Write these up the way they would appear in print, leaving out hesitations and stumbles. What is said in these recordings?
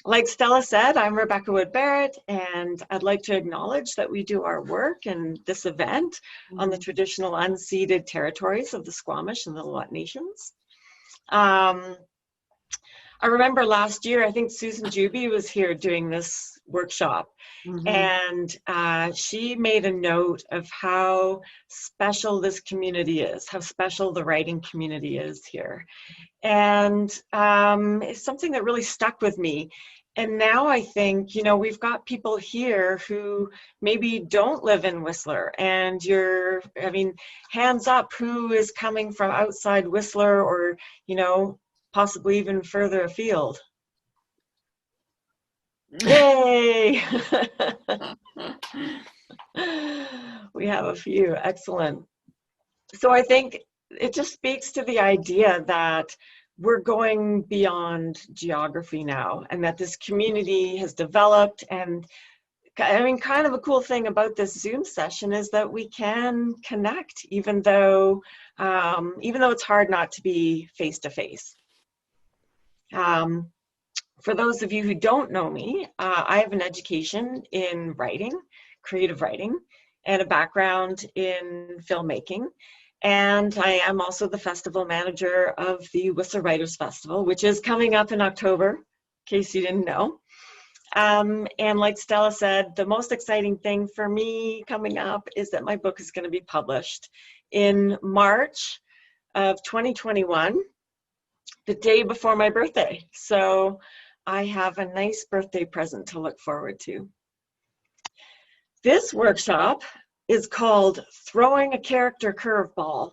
Like Stella said, I'm Rebecca Wood Barrett, and I'd like to acknowledge that we do our work in this event on the traditional unceded territories of the Squamish and the Little Nations. I remember last year, I think Susan Juby was here doing this workshop, and she made a note of how special this community is, how special the writing community is here. And it's something that really stuck with me. And now I think, you know, we've got people here who maybe don't live in Whistler, and I mean, hands up, who is coming from outside Whistler, or, you know, possibly even further afield. Yay! We have a few, excellent. So I think it just speaks to the idea that we're going beyond geography now, and that this community has developed. And I mean, kind of a cool thing about this Zoom session is that we can connect, even though it's hard not to be face to face. For those of you who don't know me, I have an education in writing, creative writing, and a background in filmmaking. And I am also the festival manager of the Whistler Writers Festival, which is coming up in October, in case you didn't know. And like Stella said, the most exciting thing for me coming up is that my book is going to be published in March of 2021, the day before my birthday. So I have a nice birthday present to look forward to. This workshop is called Throwing a Character Curveball.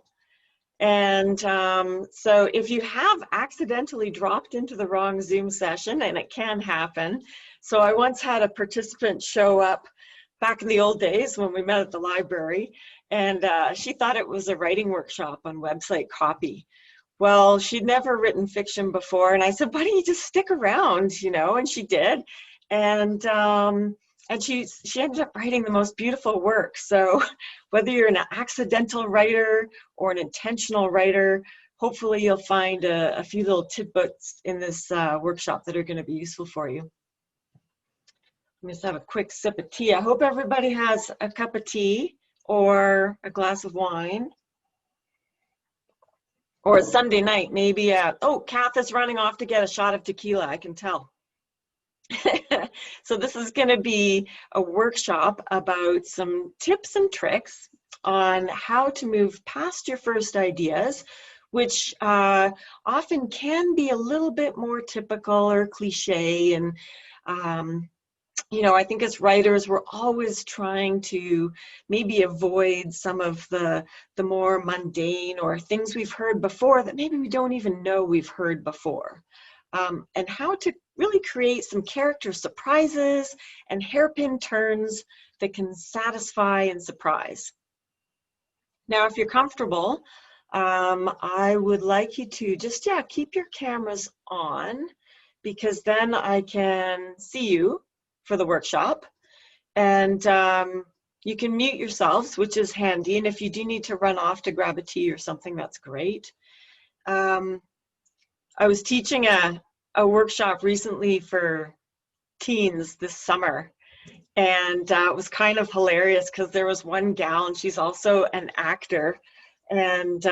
And so if you have accidentally dropped into the wrong Zoom session, and it can happen. So I once had a participant show up back in the old days when we met at the library, and she thought it was a writing workshop on website copy. Well, she'd never written fiction before, and I said, "Why don't you just stick around?" You know, and she did, and she ended up writing the most beautiful work. So whether you're an accidental writer or an intentional writer, hopefully you'll find a few little tidbits in this workshop that are going to be useful for you. Let me just have a quick sip of tea. I hope everybody has a cup of tea or a glass of wine. Or a Sunday night, maybe. Oh, Kath is running off to get a shot of tequila, I can tell. So this is going to be a workshop about some tips and tricks on how to move past your first ideas, which often can be a little bit more typical or cliche. And you know, I think as writers, we're always trying to maybe avoid some of the more mundane or things we've heard before that maybe we don't even know we've heard before. And how to really create some character surprises and hairpin turns that can satisfy and surprise. Now, if you're comfortable, I would like you to just, keep your cameras on, because then I can see you for the workshop. And you can mute yourselves, which is handy. And if you do need to run off to grab a tea or something, that's great. I was teaching a workshop recently for teens this summer, and it was kind of hilarious because there was one gal, and she's also an actor, and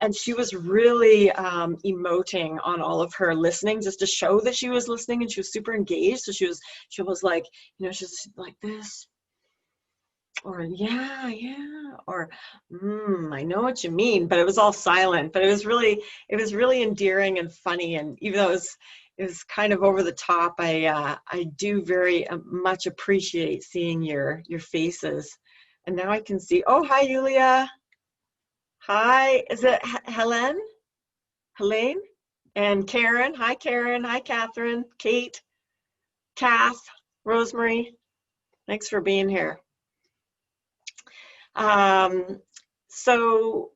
and she was really emoting on all of her listening, just to show that she was listening, and she was super engaged. So she was like, you know, she's like this, or yeah, or I know what you mean, but it was all silent. But it was really endearing and funny. And even though it was kind of over the top, I do very much appreciate seeing your faces. And now I can see. Oh, hi, Yulia. Hi, is it Helene? And Karen. Hi, Karen. Hi, Catherine. Kate. Kath. Rosemary. Thanks for being here. So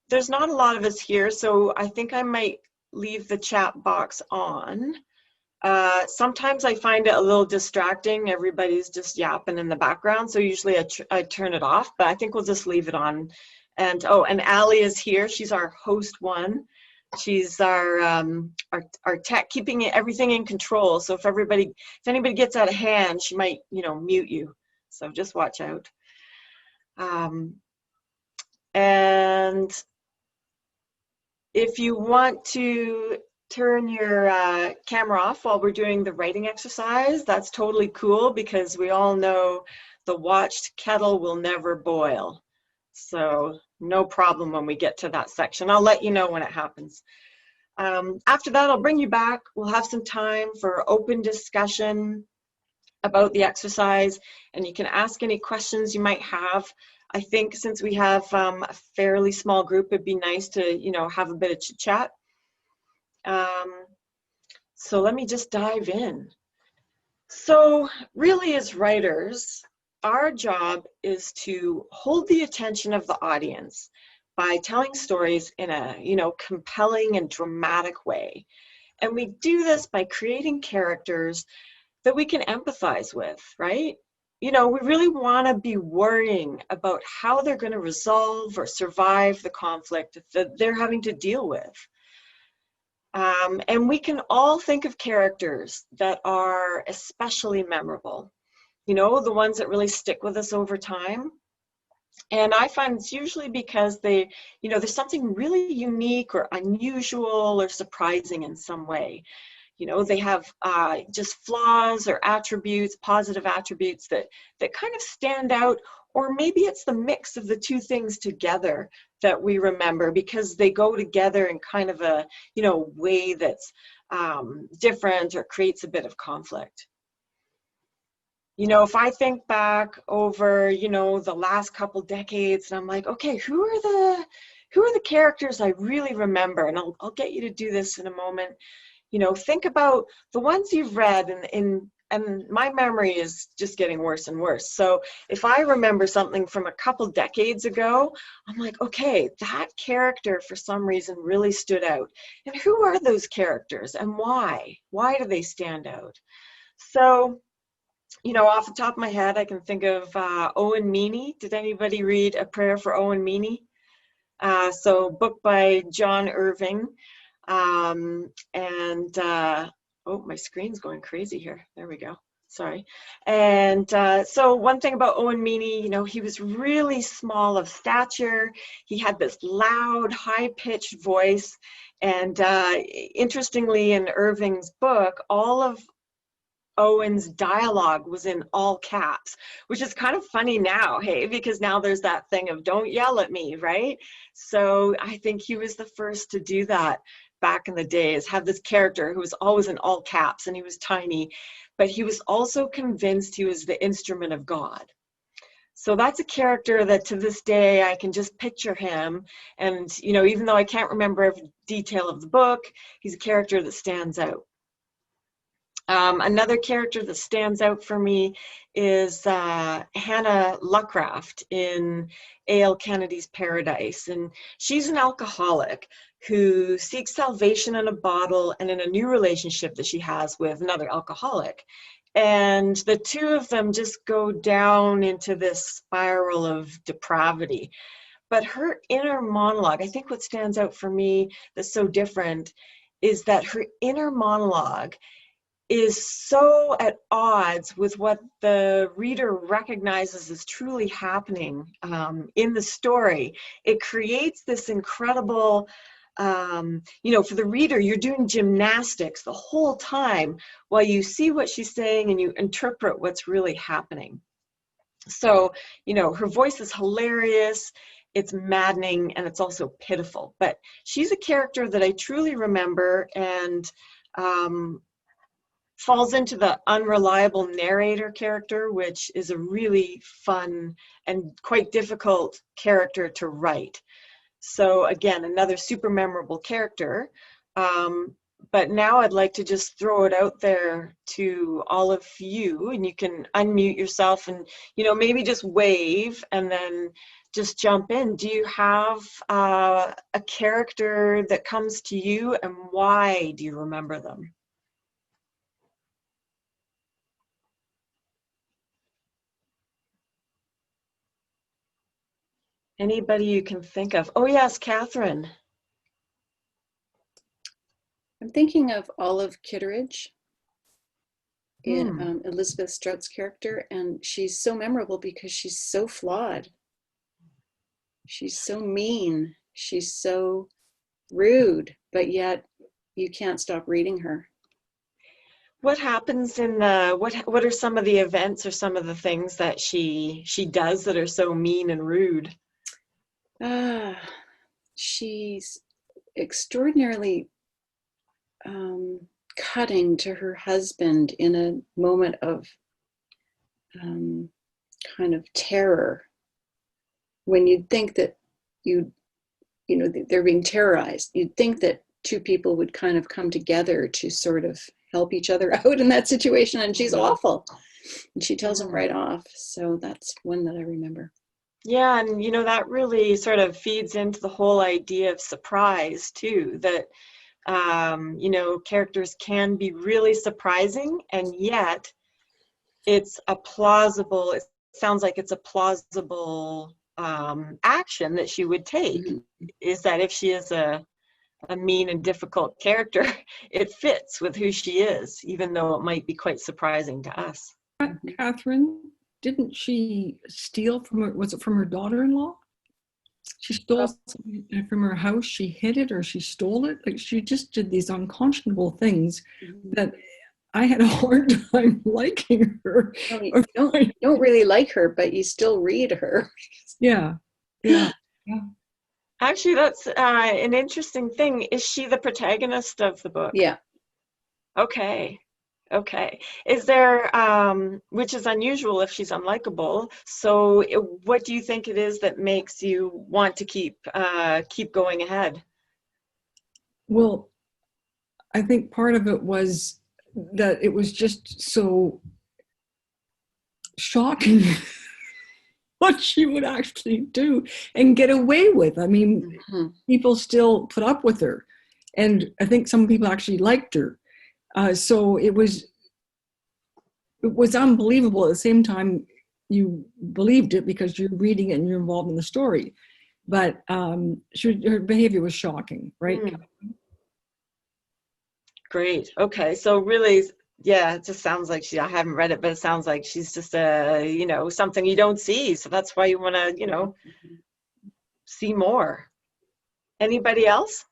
there's not a lot of us here, so I think I might leave the chat box on. Sometimes I find it a little distracting. Everybody's just yapping in the background, so usually I turn it off, but I think we'll just leave it on. And oh, and Allie is here. She's our host one. She's our tech, keeping everything in control. So if anybody gets out of hand, she might, mute you. So just watch out. And if you want to turn your camera off while we're doing the writing exercise, that's totally cool, because we all know the watched kettle will never boil. So no problem when we get to that section. I'll let you know when it happens. After that, I'll bring you back. We'll have some time for open discussion about the exercise, and you can ask any questions you might have. I think since we have a fairly small group, it'd be nice to, have a bit of chit chat. So let me just dive in. So really, as writers, our job is to hold the attention of the audience by telling stories in a, compelling and dramatic way. And we do this by creating characters that we can empathize with, right? We really want to be worrying about how they're going to resolve or survive the conflict that they're having to deal with. And we can all think of characters that are especially memorable, the ones that really stick with us over time. And I find it's usually because there's something really unique or unusual or surprising in some way. They have just flaws or attributes, positive attributes that kind of stand out, or maybe it's the mix of the two things together that we remember because they go together in kind of a, way that's different or creates a bit of conflict. If I think back over, the last couple decades, and I'm like, okay, who are the characters I really remember? And I'll get you to do this in a moment. Think about the ones you've read, and my memory is just getting worse and worse. So if I remember something from a couple decades ago, I'm like, okay, that character for some reason really stood out. And who are those characters and why? Why do they stand out? So, off the top of my head, I can think of Owen Meany. Did anybody read A Prayer for Owen Meany? So book by John Irving. Oh, my screen's going crazy here. There we go. Sorry. And so one thing about Owen Meany, he was really small of stature. He had this loud, high-pitched voice. And interestingly, in Irving's book, all of Owen's dialogue was in all caps, which is kind of funny now, hey, because now there's that thing of don't yell at me, right? So I think he was the first to do that back in the days, have this character who was always in all caps, and he was tiny, but he was also convinced he was the instrument of God. So that's a character that to this day I can just picture him, and even though I can't remember every detail of the book, he's a character that stands out. Another character that stands out for me is Hannah Luckraft in A.L. Kennedy's Paradise. And she's an alcoholic who seeks salvation in a bottle and in a new relationship that she has with another alcoholic. And the two of them just go down into this spiral of depravity. But her inner monologue, I think what stands out for me that's so different is that her inner monologue is so at odds with what the reader recognizes as truly happening in the story. It creates this incredible, for the reader, you're doing gymnastics the whole time while you see what she's saying and you interpret what's really happening. So, her voice is hilarious, it's maddening, and it's also pitiful. But she's a character that I truly remember, and falls into the unreliable narrator character, which is a really fun and quite difficult character to write. So again, another super memorable character. But now I'd like to just throw it out there to all of you, and you can unmute yourself and, maybe just wave and then just jump in. Do you have a character that comes to you, and why do you remember them? Anybody you can think of? Oh yes, Catherine. I'm thinking of Olive Kitteridge in Hmm. Elizabeth Strout's character, and she's so memorable because she's so flawed. She's so mean. She's so rude, but yet you can't stop reading her. What happens in the what are some of the events or some of the things that she does that are so mean and rude? Ah, she's extraordinarily cutting to her husband in a moment of um, kind of terror, when you'd think that they're being terrorized. You'd think that two people would kind of come together to sort of help each other out in that situation, and she's awful. And she tells him right off. So that's one that I remember. Yeah, and that really sort of feeds into the whole idea of surprise too, that characters can be really surprising, and yet it sounds like it's a plausible action that she would take. Mm-hmm. Is that if she is a mean and difficult character, it fits with who she is, even though it might be quite surprising to us. Catherine, didn't she steal from her, was it from her daughter-in-law? She stole something from her house, she hid it or she stole it. Like, she just did these unconscionable things that I had a hard time liking her. You don't really like her, but you still read her. Yeah. Actually, that's an interesting thing. Is she the protagonist of the book? Yeah. Okay. Is there, which is unusual if she's unlikable. So what do you think it is that makes you want to keep going ahead? Well, I think part of it was that it was just so shocking what she would actually do and get away with. I mean, people still put up with her. And I think some people actually liked her. So it was unbelievable. At the same time, you believed it because you're reading it and you're involved in the story. But her behavior was shocking, right? Great. Okay. So really, yeah, it just sounds like I haven't read it, but it sounds like she's just something you don't see. So that's why you want to, see more. Anybody else?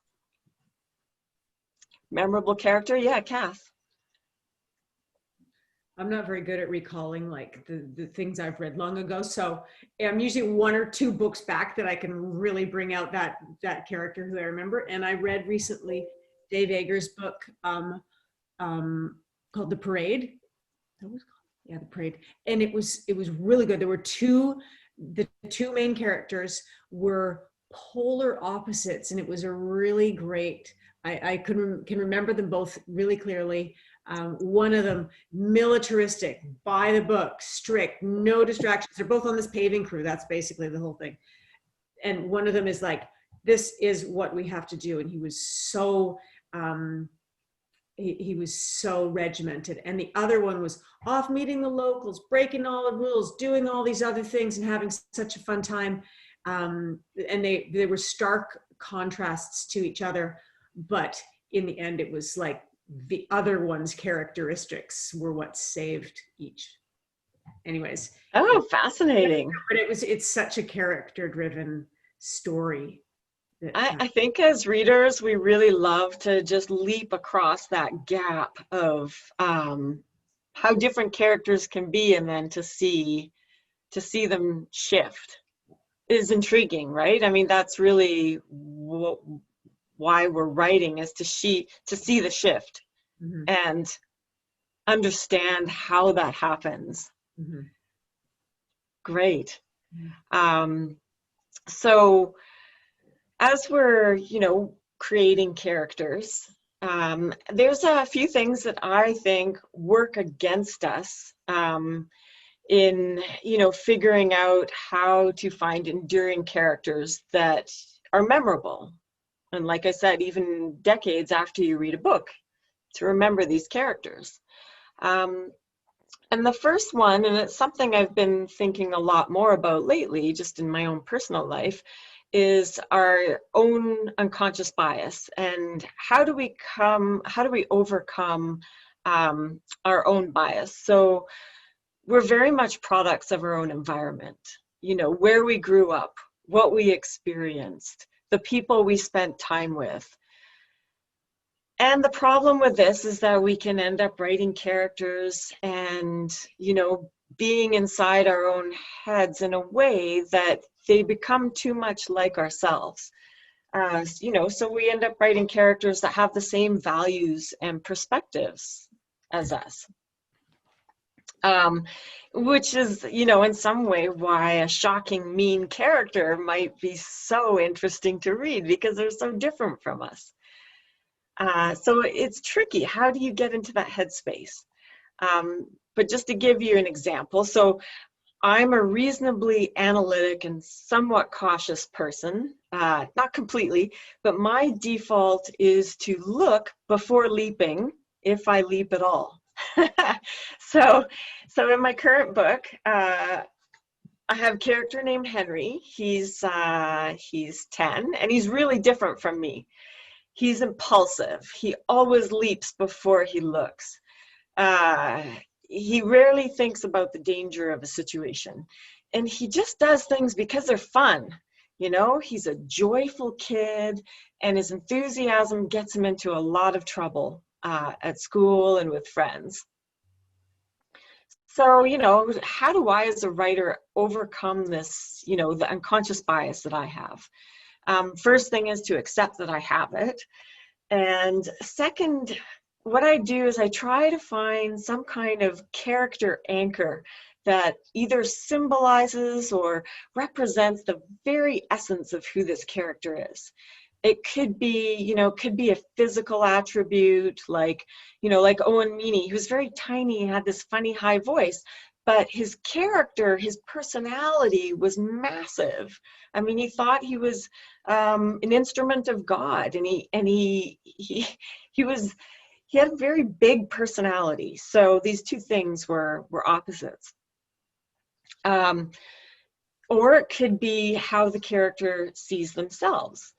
Memorable character? Yeah, Kath. I'm not very good at recalling like the things I've read long ago. So I'm usually one or two books back that I can really bring out that character who I remember. And I read recently Dave Eggers' book called The Parade. Yeah, The Parade. And it was really good. There were the two main characters were polar opposites, and it was a really great, I can remember them both really clearly. One of them, militaristic, by the book, strict, no distractions. They're both on this paving crew. That's basically the whole thing. And one of them is like, this is what we have to do. And he was so, he was so regimented. And the other one was off meeting the locals, breaking all the rules, doing all these other things and having such a fun time. And they were stark contrasts to each other. But in the end, it was like, the other one's characteristics were what saved each. Anyways. Oh, fascinating. But it's such a character-driven story. I think as readers, we really love to just leap across that gap of how different characters can be, and then to see them shift is intriguing, right? I mean, that's really why we're writing, is to see the shift and understand how that happens. Great. So as we're, creating characters, there's a few things that I think work against us in, figuring out how to find enduring characters that are memorable. And like I said, even decades after you read a book, to remember these characters. And the first one, and it's something I've been thinking a lot more about lately, just in my own personal life, is our own unconscious bias, and how do we overcome our own bias. So we're very much products of our own environment, you know, where we grew up, what we experienced, the people we spent time with. And the problem with this is that we can end up writing characters and, you know, being inside our own heads in a way that they become too much like ourselves. You know, so we end up writing characters that have the same values and perspectives as us. Which is, you know, in some way why a shocking, mean character might be so interesting to read, because they're so different from us. So it's tricky. How do you get into that headspace? But just to give you an example, so I'm a reasonably analytic and somewhat cautious person, not completely, but my default is to look before leaping, if I leap at all. So in my current book, I have a character named Henry. He's 10, and he's really different from me. He's impulsive. He always leaps before he looks. He rarely thinks about the danger of a situation. And he just does things because they're fun. You know, he's a joyful kid, and his enthusiasm gets him into a lot of trouble at school and with friends. So, you know, how do I as a writer overcome this, you know, the unconscious bias that I have? First thing is to accept that I have it. And second, what I do is I try to find some kind of character anchor that either symbolizes or represents the very essence of who this character is. It could be, you know, could be a physical attribute, like, you know, like Owen Meany. He was very tiny and had this funny high voice, but his character, his personality was massive. I mean, he thought he was an instrument of God, and he had a very big personality. So these two things were opposites. Or it could be how the character sees themselves.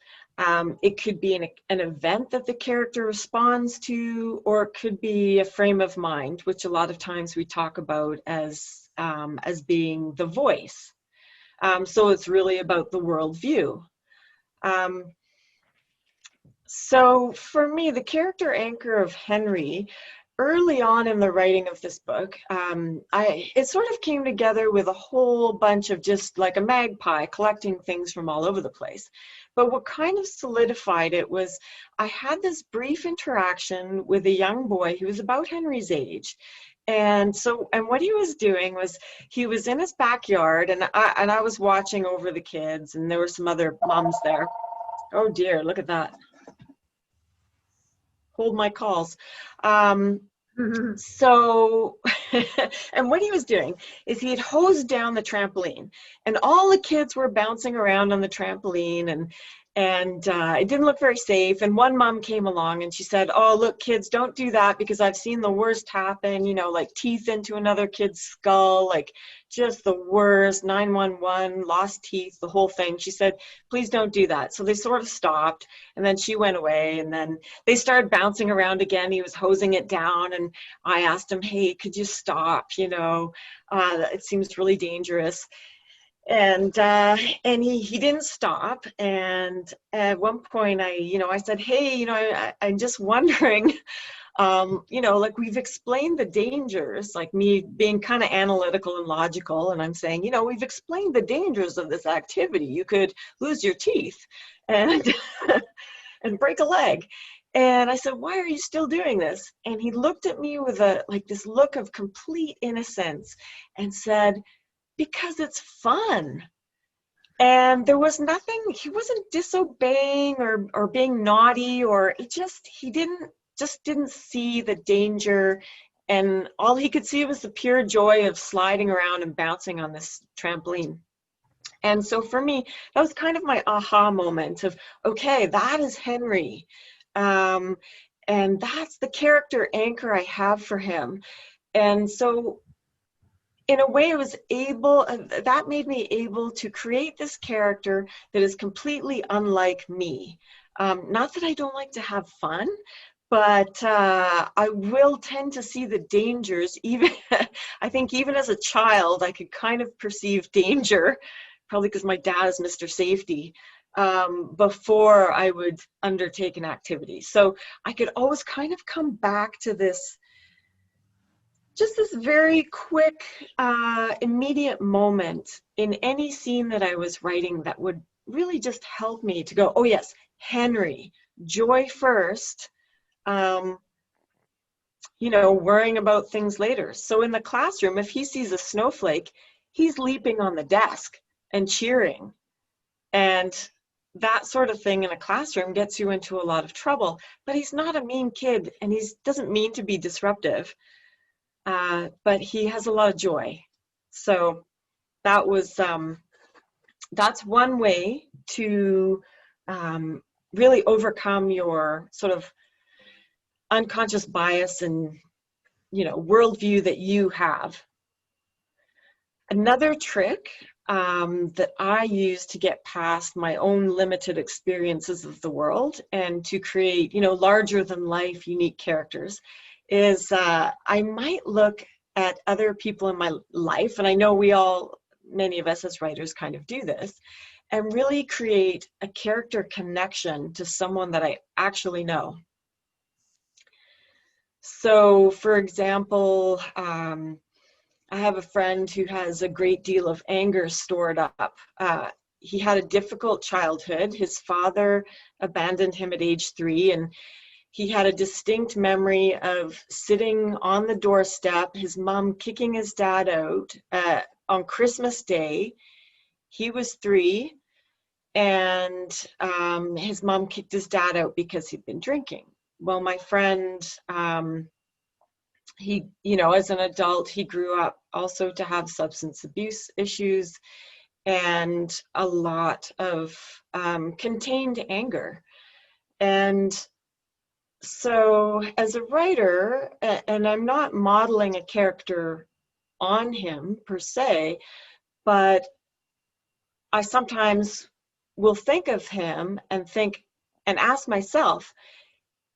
It could be an event that the character responds to, or it could be a frame of mind, which a lot of times we talk about as being the voice. So it's really about the worldview. So for me, the character anchor of Henry, early on in the writing of this book, it sort of came together with a whole bunch of just like a magpie collecting things from all over the place. But what kind of solidified it was I had this brief interaction with a young boy who was about Henry's age. And what he was doing was he was in his backyard, and I was watching over the kids, and there were some other moms there. Oh dear, look at that. Hold my calls. So, and what he was doing is he had hosed down the trampoline, and all the kids were bouncing around on the trampoline, and it didn't look very safe. And one mom came along and she said, "Oh, look, kids, don't do that, because I've seen the worst happen, you know, like teeth into another kid's skull, like just the worst, 911, lost teeth, the whole thing." She said, "Please don't do that." So they sort of stopped, and then she went away, and then they started bouncing around again. He was hosing it down, and I asked him, "Hey, could you stop? You know, it seems really dangerous." And he didn't stop. And at one point I said, "Hey, you know, I'm just wondering, you know, like we've explained the dangers," like me being kind of analytical and logical. And I'm saying, you know, we've explained the dangers of this activity. You could lose your teeth and, and break a leg. And I said, "Why are you still doing this?" And he looked at me with this look of complete innocence and said, "Because it's fun." And there was nothing, he wasn't disobeying or being naughty, or he didn't see the danger, and all he could see was the pure joy of sliding around and bouncing on this trampoline. And so for me, that was kind of my aha moment of, okay, that is Henry. And that's the character anchor I have for him. And so in a way, I was able, that made me able to create this character that is completely unlike me. Not that I don't like to have fun, but I will tend to see the dangers. Even I think even as a child, I could kind of perceive danger, probably because my dad is Mr. Safety, before I would undertake an activity. So I could always kind of come back to this, just this very quick, immediate moment in any scene that I was writing that would really just help me to go, oh yes, Henry, joy first, worrying about things later. So in the classroom, if he sees a snowflake, he's leaping on the desk and cheering. And that sort of thing in a classroom gets you into a lot of trouble. But he's not a mean kid, and he doesn't mean to be disruptive. But he has a lot of joy. So that was that's one way to really overcome your sort of unconscious bias and worldview that you have. Another trick that I use to get past my own limited experiences of the world and to create larger than life unique characters is I might look at other people in my life, and I know many of us as writers kind of do this, and really create a character connection to someone that I actually know. So, for example, I have a friend who has a great deal of anger stored up. He had a difficult childhood. His father abandoned him at age 3, and he had a distinct memory of sitting on the doorstep, his mom kicking his dad out on Christmas Day. He was 3, and his mom kicked his dad out because he'd been drinking. Well, my friend, he, as an adult, he grew up also to have substance abuse issues and a lot of contained anger. And so as a writer, and I'm not modeling a character on him per se, but I sometimes will think of him and ask myself,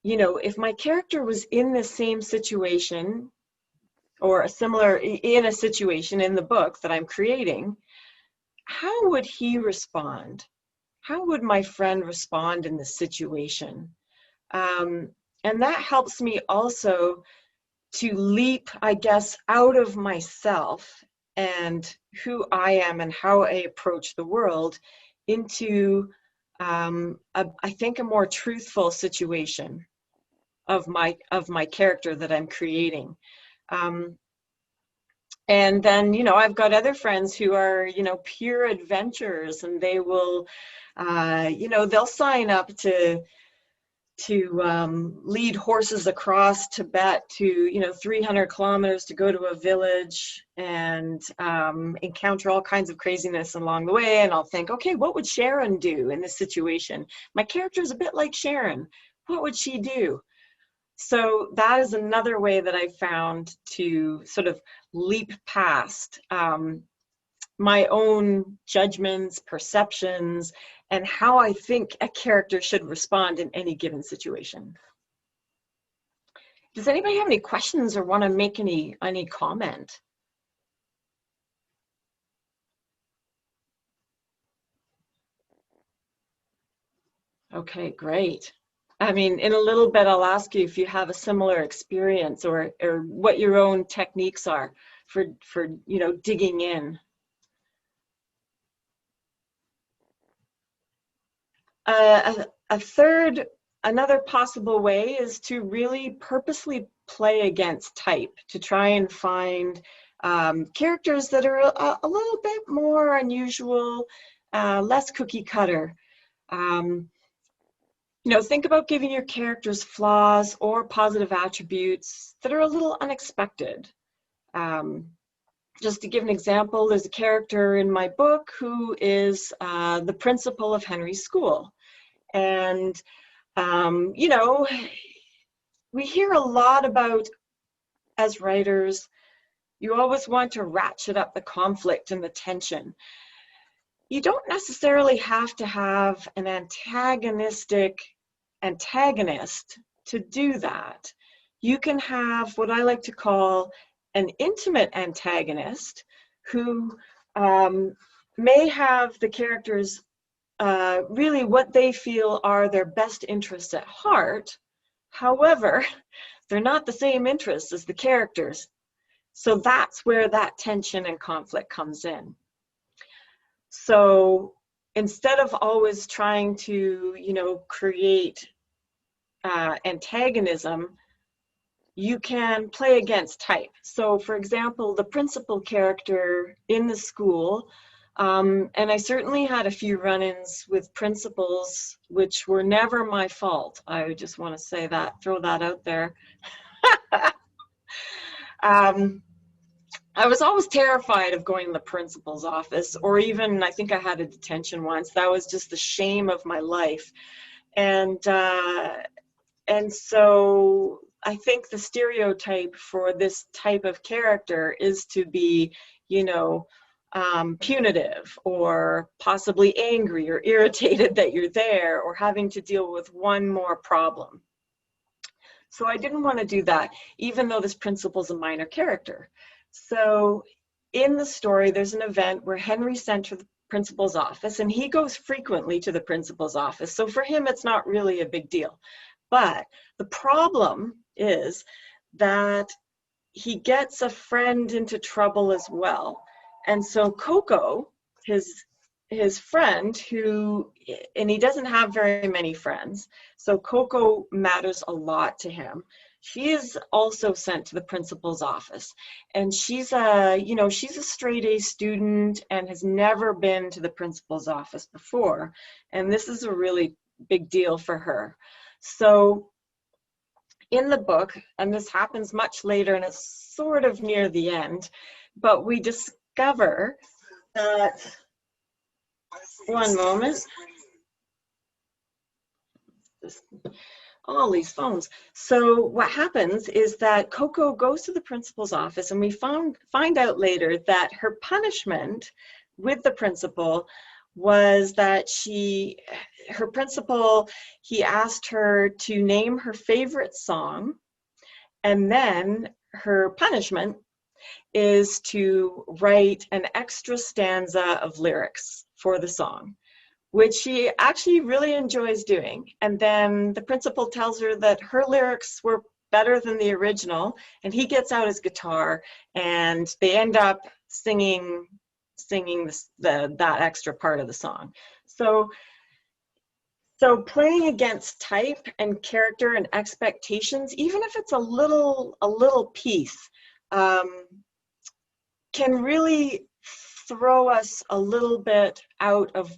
if my character was in the same situation or in a situation in the book that I'm creating, how would he respond? How would my friend respond in this situation? And that helps me also to leap, I guess, out of myself and who I am and how I approach the world into, I think, a more truthful situation of my character that I'm creating. And then, I've got other friends who are, pure adventurers, and they will, they'll sign up to lead horses across Tibet to 300 kilometers to go to a village and encounter all kinds of craziness along the way. And I'll think, okay, what would Sharon do in this situation? My character is a bit like Sharon. What would she do? So that is another way that I found to sort of leap past my own judgments, perceptions, and how I think a character should respond in any given situation. Does anybody have any questions or want to make any comment? Okay, great. I mean, in a little bit, I'll ask you if you have a similar experience or what your own techniques are for digging in. Another possible way is to really purposely play against type, to try and find characters that are a little bit more unusual, less cookie cutter. Think about giving your characters flaws or positive attributes that are a little unexpected. Just to give an example, there's a character in my book who is the principal of Henry's school. And, we hear a lot about, as writers, You always want to ratchet up the conflict and the tension. You don't necessarily have to have an antagonistic antagonist to do that. You can have what I like to call an intimate antagonist who may have the characters really what they feel are their best interests at heart. However, they're not the same interests as the characters. So that's where that tension and conflict comes in. So instead of always trying to, create antagonism, you can play against type. So for example, the principal character in the school, and I certainly had a few run-ins with principals, which were never my fault. I just want to say that, throw that out there. I was always terrified of going to the principal's office, or even, I think I had a detention once. That was just the shame of my life. And so I think the stereotype for this type of character is to be, punitive, or possibly angry or irritated that you're there, or having to deal with one more problem. So I didn't want to do that, even though this principal's a minor character. So in the story, there's an event where Henry's sent to the principal's office, and he goes frequently to the principal's office. So for him, it's not really a big deal. But the problem is that he gets a friend into trouble as well. And so Coco, his friend, and he doesn't have very many friends, so Coco matters a lot to him. She is also sent to the principal's office, and she's a straight A student and has never been to the principal's office before, and this is a really big deal for her. So in the book, and this happens much later and it's sort of near the end, but we discover that, one moment, all these phones. So what happens is that Coco goes to the principal's office, and we find out later that her punishment with the principal was that her principal, he asked her to name her favorite song, and then her punishment is to write an extra stanza of lyrics for the song, which she actually really enjoys doing. And then the principal tells her that her lyrics were better than the original, and he gets out his guitar, and they end up singing that extra part of the song. So playing against type and character and expectations, even if it's a little piece, can really throw us a little bit out of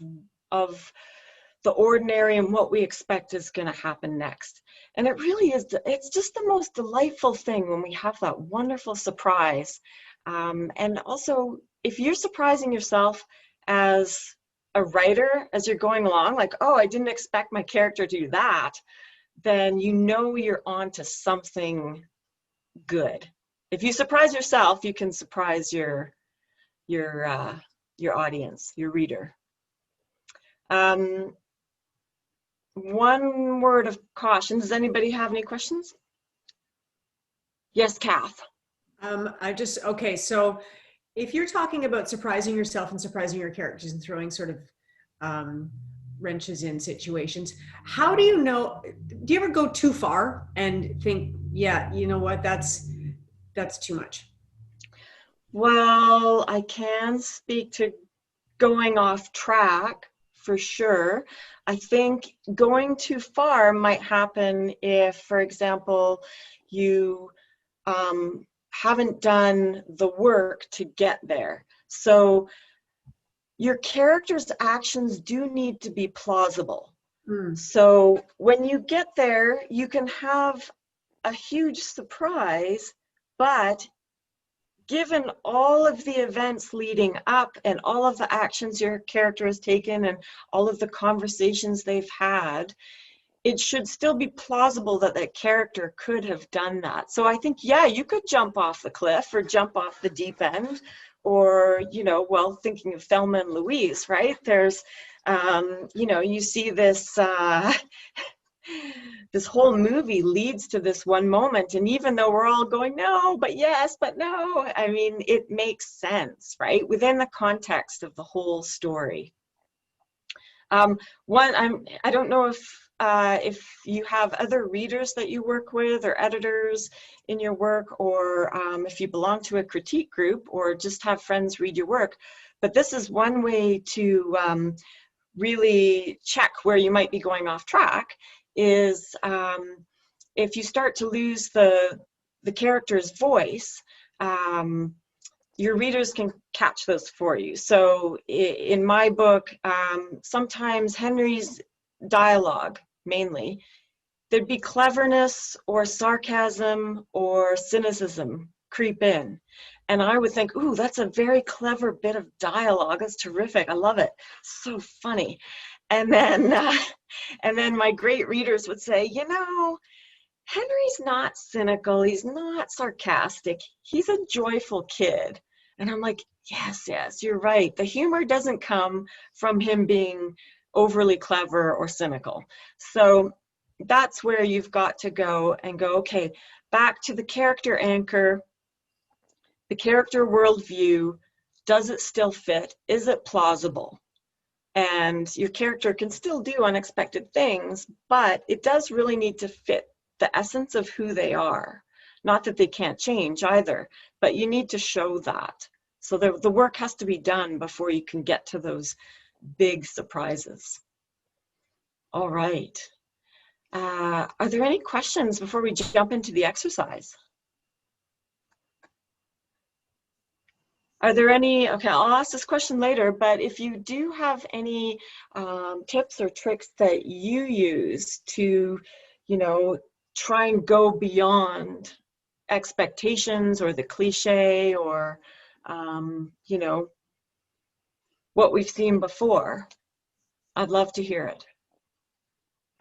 the ordinary and what we expect is going to happen next. And it really is, it's just the most delightful thing when we have that wonderful surprise. And also, if you're surprising yourself as a writer as you're going along, like, oh, I didn't expect my character to do that, then you're on to something good. If you surprise yourself, you can surprise your audience, your reader. One word of caution. Does anybody have any questions? Yes, Kath. Okay, so if you're talking about surprising yourself and surprising your characters and throwing sort of wrenches in situations, how do you know, do you ever go too far and think, yeah, you know what, that's too much? Well, I can speak to going off track for sure. I think going too far might happen if, for example, you haven't done the work to get there. So your character's actions do need to be plausible. So when you get there, you can have a huge surprise, but given all of the events leading up and all of the actions your character has taken and all of the conversations they've had, it should still be plausible that that character could have done that. So I think, yeah, you could jump off the cliff or jump off the deep end, or, you know, well, thinking of Thelma and Louise, right? There's, you know, you see this, this whole movie leads to this one moment, and even though we're all going, no, but yes, but no, I mean, it makes sense, right? Within the context of the whole story. I don't know if you have other readers that you work with or editors in your work, or if you belong to a critique group or just have friends read your work, but this is one way to really check where you might be going off track, is if you start to lose the character's voice, your readers can catch those for you. So in my book, sometimes Henry's dialogue, mainly, there'd be cleverness or sarcasm or cynicism creep in. And I would think, ooh, that's a very clever bit of dialogue. That's terrific. I love it. So funny. And then my great readers would say, you know, Henry's not cynical. He's not sarcastic. He's a joyful kid. And I'm like, yes, you're right. The humor doesn't come from him being overly clever or cynical. So that's where you've got to go and go, okay, back to the character anchor, the character worldview. Does it still fit? Is it plausible? And your character can still do unexpected things, but it does really need to fit the essence of who they are. Not that they can't change either, but you need to show that. So the work has to be done before you can get to those big surprises. All right. Are there any questions before we jump into the exercise? Are there any, okay, I'll ask this question later, but if you do have any tips or tricks that you use to, you know, try and go beyond expectations or the cliche or, you know, what we've seen before, I'd love to hear it.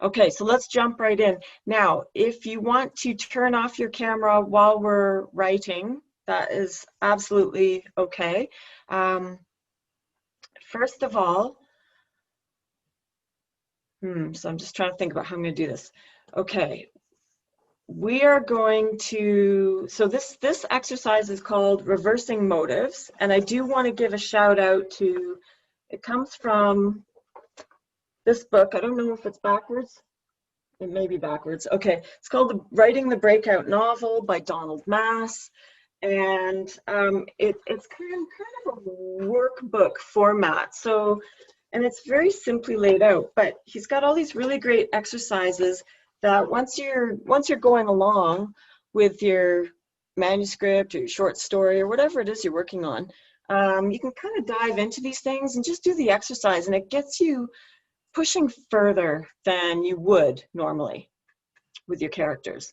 Okay, so let's jump right in. Now, if you want to turn off your camera while we're writing, that is absolutely okay. First of all, so I'm just trying to think about how I'm going to do this. Okay, we are going to, so this exercise is called Reversing Motives, and I do want to give a shout out to, it comes from this book. I don't know if it's backwards. It may be backwards. Okay, it's called Writing the Breakout Novel by Donald Mass. And it's kind of a workbook format. So, and it's very simply laid out, but he's got all these really great exercises that once you're going along with your manuscript or your short story or whatever it is you're working on, you can kind of dive into these things and just do the exercise, and it gets you pushing further than you would normally with your characters.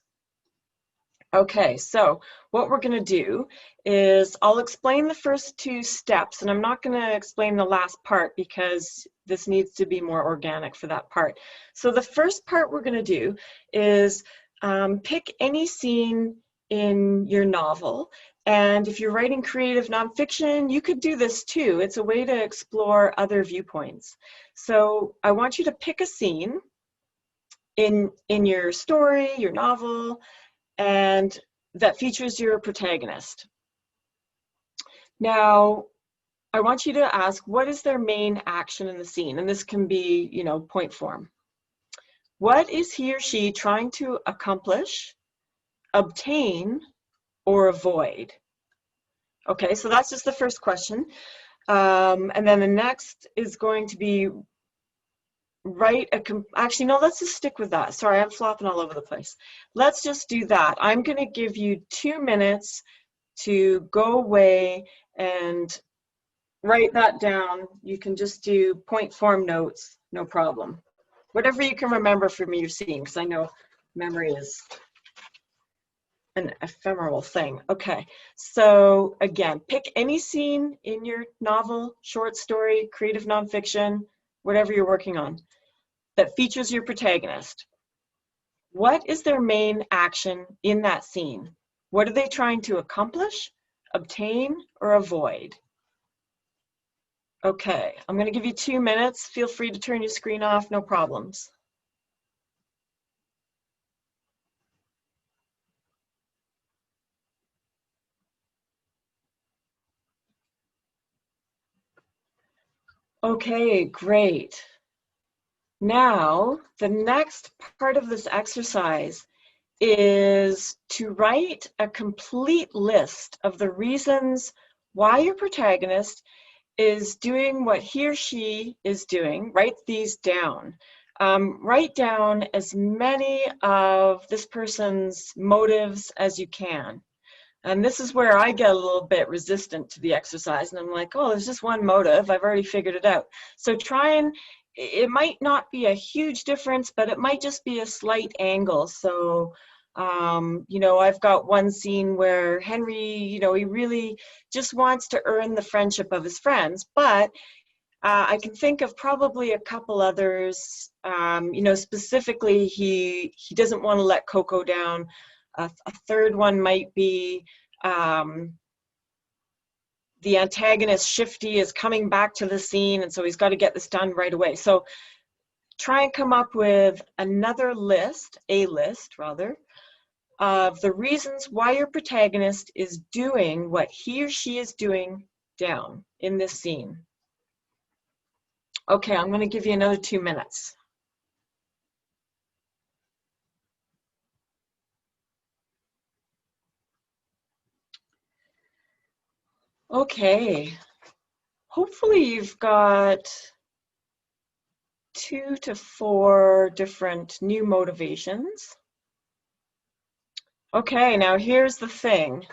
Okay, so what we're going to do is I'll explain the first two steps, and I'm not going to explain the last part because this needs to be more organic for that part. So the first part we're going to do is pick any scene in your novel, and if you're writing creative nonfiction, you could do this too. It's a way to explore other viewpoints. So I want you to pick a scene in your story, your novel, and that features your protagonist. Now, I want you to ask, what is their main action in the scene? And this can be, you know, point form. What is he or she trying to accomplish, obtain, or avoid? Okay, so that's just the first question. And then the next is going to be actually, no, let's just stick with that. Sorry, I'm flopping all over the place. Let's just do that. I'm going to give you 2 minutes to go away and write that down. You can just do point form notes, no problem. Whatever you can remember from your scene, because I know memory is an ephemeral thing. Okay, so again, pick any scene in your novel, short story, creative nonfiction, whatever you're working on, that features your protagonist. What is their main action in that scene? What are they trying to accomplish, obtain, or avoid? Okay, I'm going to give you 2 minutes. Feel free to turn your screen off, no problems. Okay, great. Now, the next part of this exercise is to write a complete list of the reasons why your protagonist is doing what he or she is doing. Write these down. Write down as many of this person's motives as you can. And this is where I get a little bit resistant to the exercise. And I'm like, oh, there's just one motive. I've already figured it out. So try and, it might not be a huge difference, but it might just be a slight angle. So, you know, I've got one scene where Henry, you know, he really just wants to earn the friendship of his friends. But I can think of probably a couple others. You know, specifically, he doesn't want to let Coco down. A third one might be the antagonist, Shifty, is coming back to the scene, and so he's got to get this done right away. So try and come up with another list, a list rather, of the reasons why your protagonist is doing what he or she is doing down in this scene. Okay, I'm going to give you another 2 minutes. Okay, hopefully you've got 2 to 4 different new motivations. Okay, now here's the thing.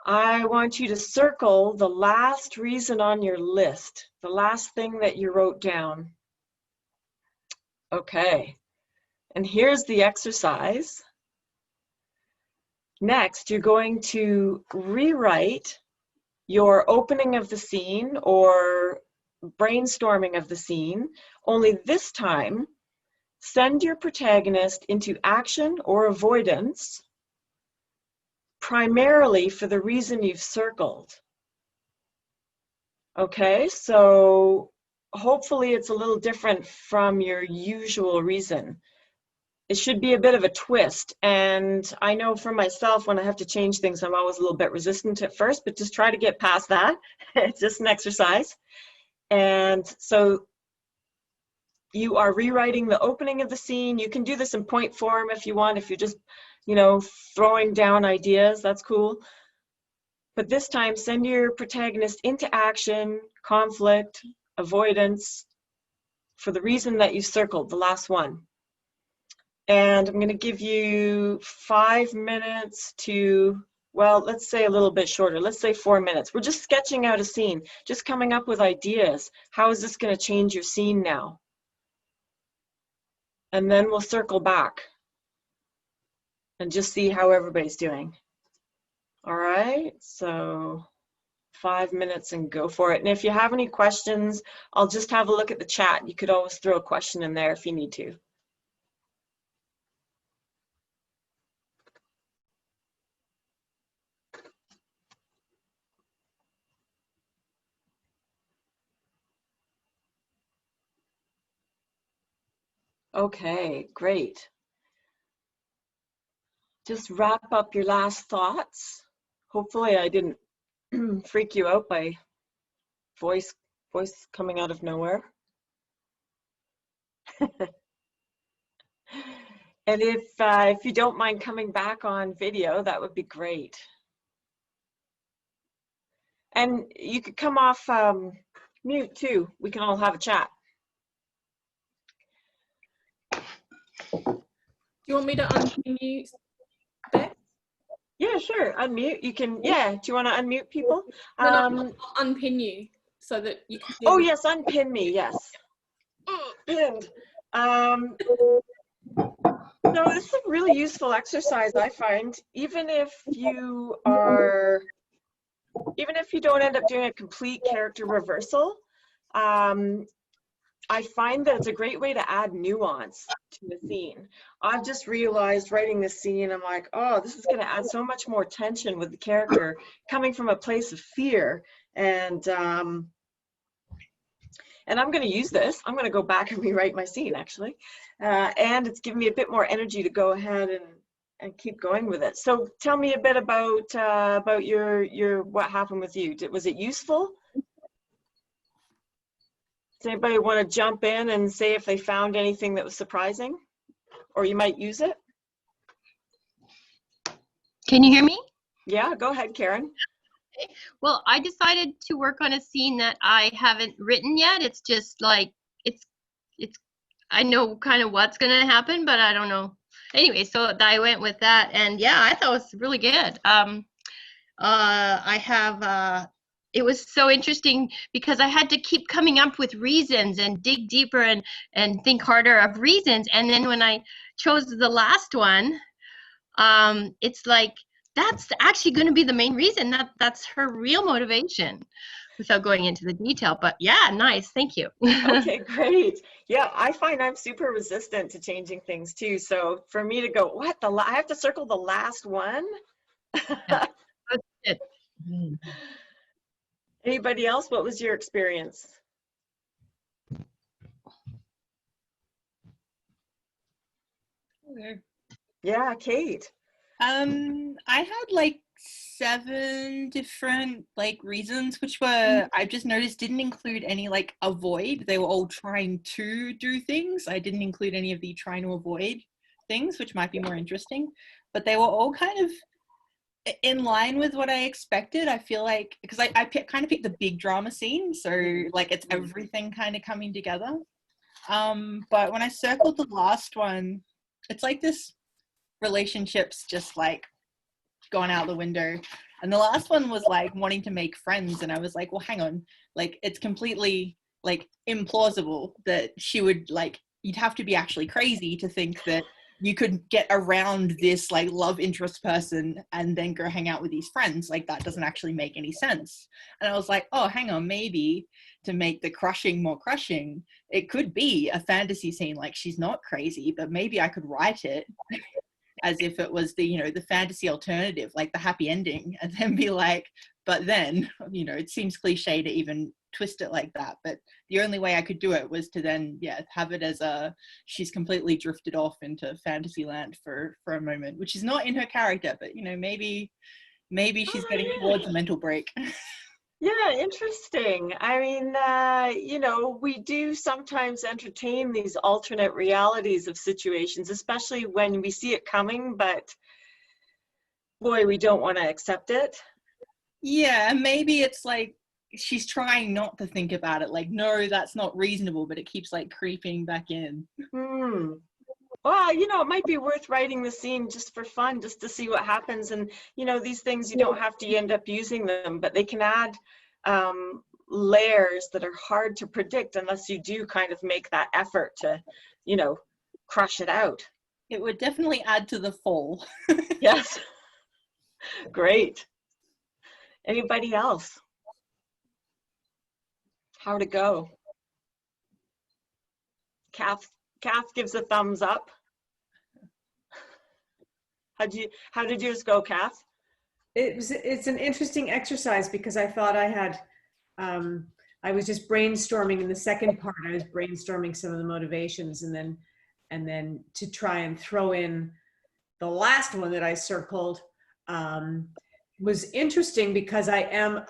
I want you to circle the last reason on your list, the last thing that you wrote down. Okay, and here's the exercise. Next, you're going to rewrite your opening of the scene or brainstorming of the scene, only this time, send your protagonist into action or avoidance, primarily for the reason you've circled. Okay, so hopefully it's a little different from your usual reason. It should be a bit of a twist. And I know for myself, when I have to change things, I'm always a little bit resistant at first, but just try to get past that. It's just an exercise. And so you are rewriting the opening of the scene. You can do this in point form if you want, if you're just, you know, throwing down ideas, that's cool. But this time, send your protagonist into action, conflict, avoidance, for the reason that you circled, the last one. And I'm going to give you 5 minutes to, well, let's say a little bit shorter. Let's say 4 minutes. We're just sketching out a scene, just coming up with ideas. How is this going to change your scene now? And then we'll circle back and just see how everybody's doing. All right, so 5 minutes and go for it. And if you have any questions, I'll just have a look at the chat. You could always throw a question in there if you need to. Okay, great. Just wrap up your last thoughts. Hopefully I didn't freak you out by voice coming out of nowhere. And if you don't mind coming back on video, that would be great. And you could come off mute too. We can all have a chat. Do you want me to unmute Beth? Yeah, sure. Unmute. You can. Yeah. Do you want to unmute people? No, no, I'll unpin you so that you can. Oh yes, unpin me. Yes. Pinned. No, this is a really useful exercise, I find. Even if you don't end up doing a complete character reversal, I find that it's a great way to add nuance to the scene. I've just realized writing this scene, I'm like, oh, this is going to add so much more tension with the character coming from a place of fear. And I'm going to use this. I'm going to go back and rewrite my scene, actually. And it's given me a bit more energy to go ahead and keep going with it. So tell me a bit about your what happened with you. Was it useful? Does anybody want to jump in and say if they found anything that was surprising, or you might use it? Can you hear me? Yeah, go ahead, Karen. Well, I decided to work on a scene that I haven't written yet. It's just like, it's, I know kind of what's going to happen, but I don't know. Anyway, so I went with that, and yeah, I thought it was really good. It was so interesting because I had to keep coming up with reasons and dig deeper and think harder of reasons. And then when I chose the last one, it's like, that's actually going to be the main reason. That's her real motivation, without going into the detail. But yeah, nice. Thank you. Okay, great. Yeah, I find I'm super resistant to changing things too. So for me to go, what, I have to circle the last one? That's it. Anybody else? What was your experience? Okay. Yeah, Kate. I had like 7 different like reasons, which were, I've just noticed, didn't include any like avoid. They were all trying to do things. I didn't include any of the trying to avoid things, which might be more interesting, but they were all kind of in line with what I expected. I feel like, because I kind of picked the big drama scene, so like it's everything kind of coming together. But when I circled the last one, it's like this relationships just like gone out the window, and the last one was like wanting to make friends, and I was like, well, hang on, like it's completely like implausible that she would, like, you'd have to be actually crazy to think that you could get around this like love interest person and then go hang out with these friends. Like that doesn't actually make any sense. And I was like, oh, hang on, maybe to make the crushing more crushing, it could be a fantasy scene. Like she's not crazy, but maybe I could write it as if it was the, you know, the fantasy alternative, like the happy ending, and then be like, but then, you know, it seems cliche to even twist it like that, but the only way I could do it was to then, yeah, have it as a, she's completely drifted off into fantasy land for a moment, which is not in her character, but, you know, maybe she's getting towards a mental break. Yeah, interesting. I mean, you know, we do sometimes entertain these alternate realities of situations, especially when we see it coming, but boy, we don't want to accept it. Yeah, maybe it's like she's trying not to think about it, like, no, that's not reasonable, but it keeps like creeping back in. Well, you know, it might be worth writing the scene just for fun, just to see what happens. And, you know, these things, you don't have to end up using them, but they can add layers that are hard to predict unless you do kind of make that effort to, you know, crush it out. It would definitely add to the fall. Yes. Great. Anybody else? How'd it go? Kath gives a thumbs up. How did yours go, Kath? It's an interesting exercise because I thought I had, I was just brainstorming in the second part. I was brainstorming some of the motivations, and then to try and throw in the last one that I circled was interesting because I am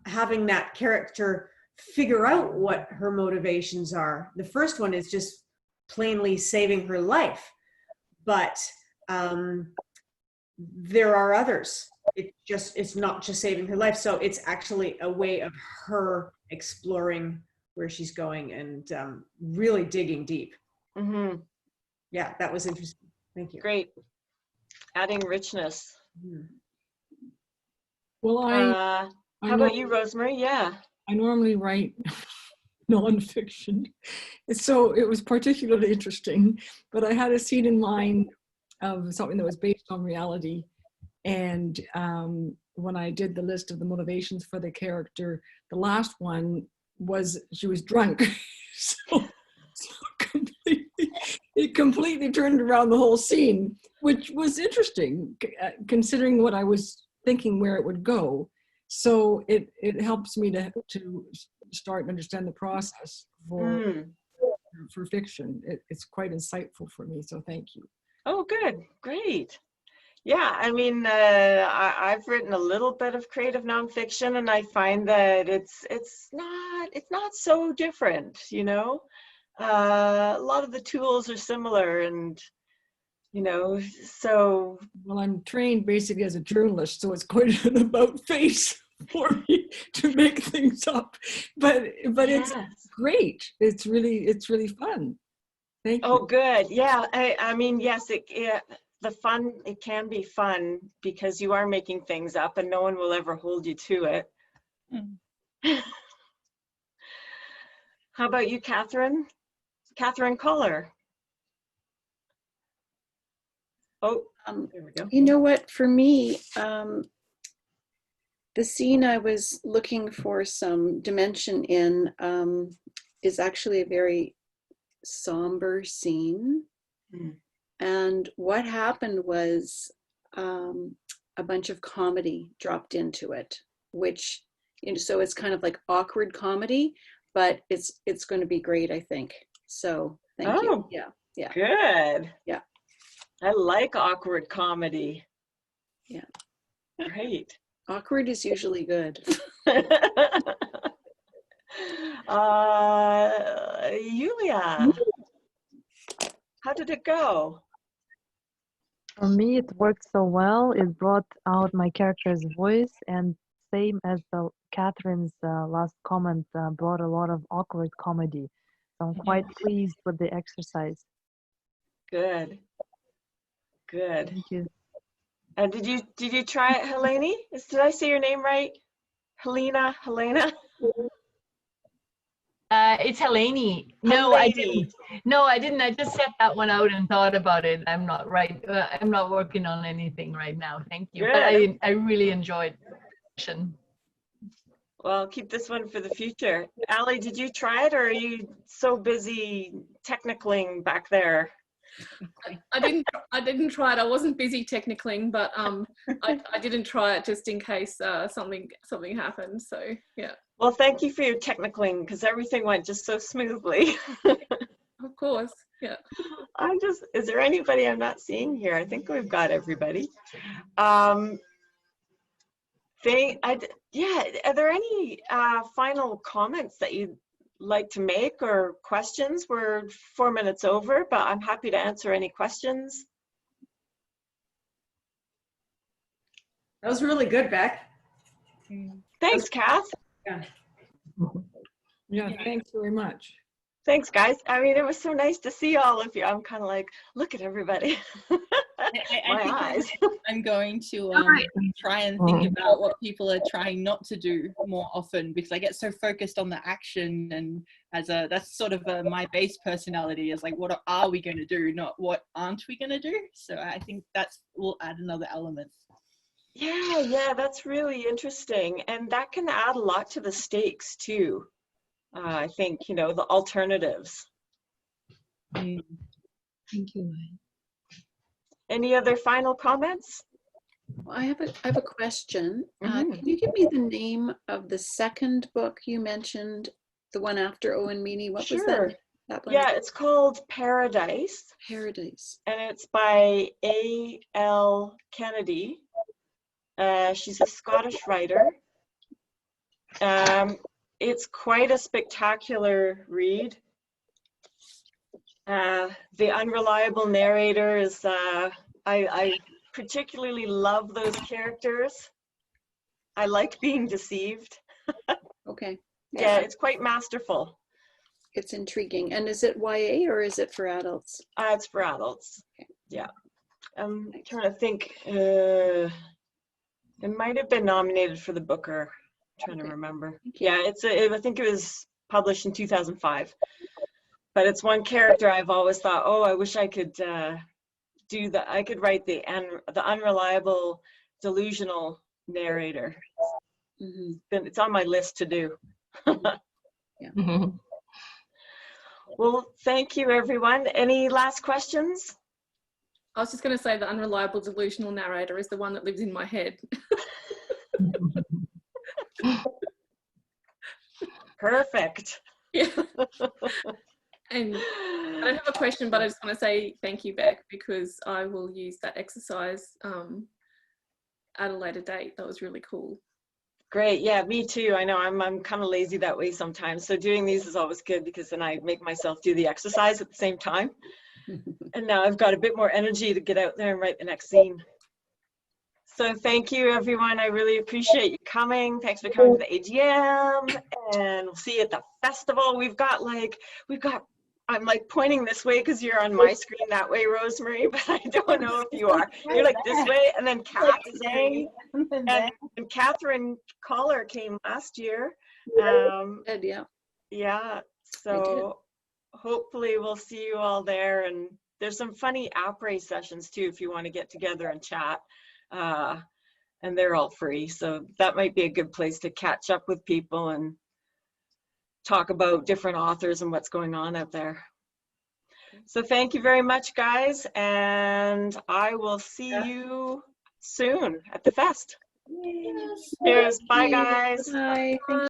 having that character figure out what her motivations are. The first one is just plainly saving her life, but there are others. It's not just saving her life. So it's actually a way of her exploring where she's going and really digging deep. Mm-hmm. Yeah, that was interesting. Thank you. Great. Adding richness. Well, How about you, Rosemary? Yeah. I normally write nonfiction, so it was particularly interesting, but I had a scene in mind of something that was based on reality. And when I did the list of the motivations for the character, the last one was she was drunk. So it completely turned around the whole scene, which was interesting, considering what I was thinking where it would go. So it helps me to start and understand the process for fiction. It's quite insightful for me, so thank you. Oh, good, great. Yeah, I mean, I've written a little bit of creative nonfiction, and I find that it's not so different, you know. A lot of the tools are similar, and you know, so. Well, I'm trained basically as a journalist, so it's quite an about face for me to make things up. But it's great. It's really fun. Thank you. Oh, good. Yeah, I mean, yes, it can be fun because you are making things up and no one will ever hold you to it. How about you, Catherine? Catherine Kohler. Oh, there we go. You know what, for me, the scene I was looking for some dimension in is actually a very somber scene. And what happened was a bunch of comedy dropped into it, which, you know, so it's kind of like awkward comedy, but it's going to be great, I think. So thank you. Yeah. Good. Yeah. I like awkward comedy. Yeah. Great. Awkward is usually good. Yulia, how did it go? For me, it worked so well. It brought out my character's voice, and same as Catherine's last comment, brought a lot of awkward comedy. So I'm quite pleased with the exercise. Good. Good. Thank you. And did you try it, Helene? Did I say your name right? Helena? It's Helene. No, I didn't. No, I didn't. I just set that one out and thought about it. I'm not right. I'm not working on anything right now. Thank you. Good. But I really enjoyed it. Well, keep this one for the future. Allie, did you try it, or are you so busy technicaling back there? I didn't try it. I wasn't busy technicaling, but I didn't try it just in case something happened. So yeah. Well, thank you for your technicaling, because everything went just so smoothly. Of course, yeah. Is there anybody I'm not seeing here? I think we've got everybody. Are there any final comments that you'd like to make or questions? We're 4 minutes over, but I'm happy to answer any questions. That was really good, Beck. Thanks, Kath. Yeah, thanks very much. Thanks, guys. I mean, it was so nice to see all of you. I'm kind of like, look at everybody. I think I'm going to try and think about what people are trying not to do more often, because I get so focused on the action, and that's sort of my base personality is like, what are we going to do, not what aren't we going to do. So I think will add another element. Yeah, that's really interesting, and that can add a lot to the stakes too. I think, you know, the alternatives. Thank you. Any other final comments? Well, I have a question. Can you give me the name of the second book you mentioned, the one after Owen Meany? What was that? Yeah, it's called Paradise. Paradise. And it's by A.L. Kennedy. She's a Scottish writer. It's quite a spectacular read. The unreliable narrator is, I particularly love those characters. I like being deceived. Okay. Yeah, it's quite masterful. It's intriguing. And is it YA or is it for adults? It's for adults. Okay. Yeah. I'm trying to think. It might have been nominated for the Booker. I'm trying to remember. Yeah, I think it was published in 2005. But it's one character I've always thought, oh, I wish I could do that. I could write the unreliable, delusional narrator. It's on my list to do. Yeah. Well, thank you, everyone. Any last questions? I was just going to say the unreliable delusional narrator is the one that lives in my head. Perfect. Yeah. And I don't have a question, but I just want to say thank you, Beck, because I will use that exercise at a later date. That was really cool. Great. Yeah, me too. I know I'm kind of lazy that way sometimes. So doing these is always good because then I make myself do the exercise at the same time. And now I've got a bit more energy to get out there and write the next scene. So thank you, everyone. I really appreciate you coming. Thanks for coming to the AGM, and we'll see you at the festival. I'm like pointing this way because you're on my screen that way, Rosemary, but I don't know if you are. You're like this way, and then Kat is me. And Catherine Collar came last year. Yeah. Yeah, so hopefully we'll see you all there. And there's some funny après sessions too if you want to get together and chat. And they're all free, so that might be a good place to catch up with people and talk about different authors and what's going on out there. So thank you very much, guys, and I will see you soon at the fest. Yes. Cheers. Bye, guys. Bye. Thank you.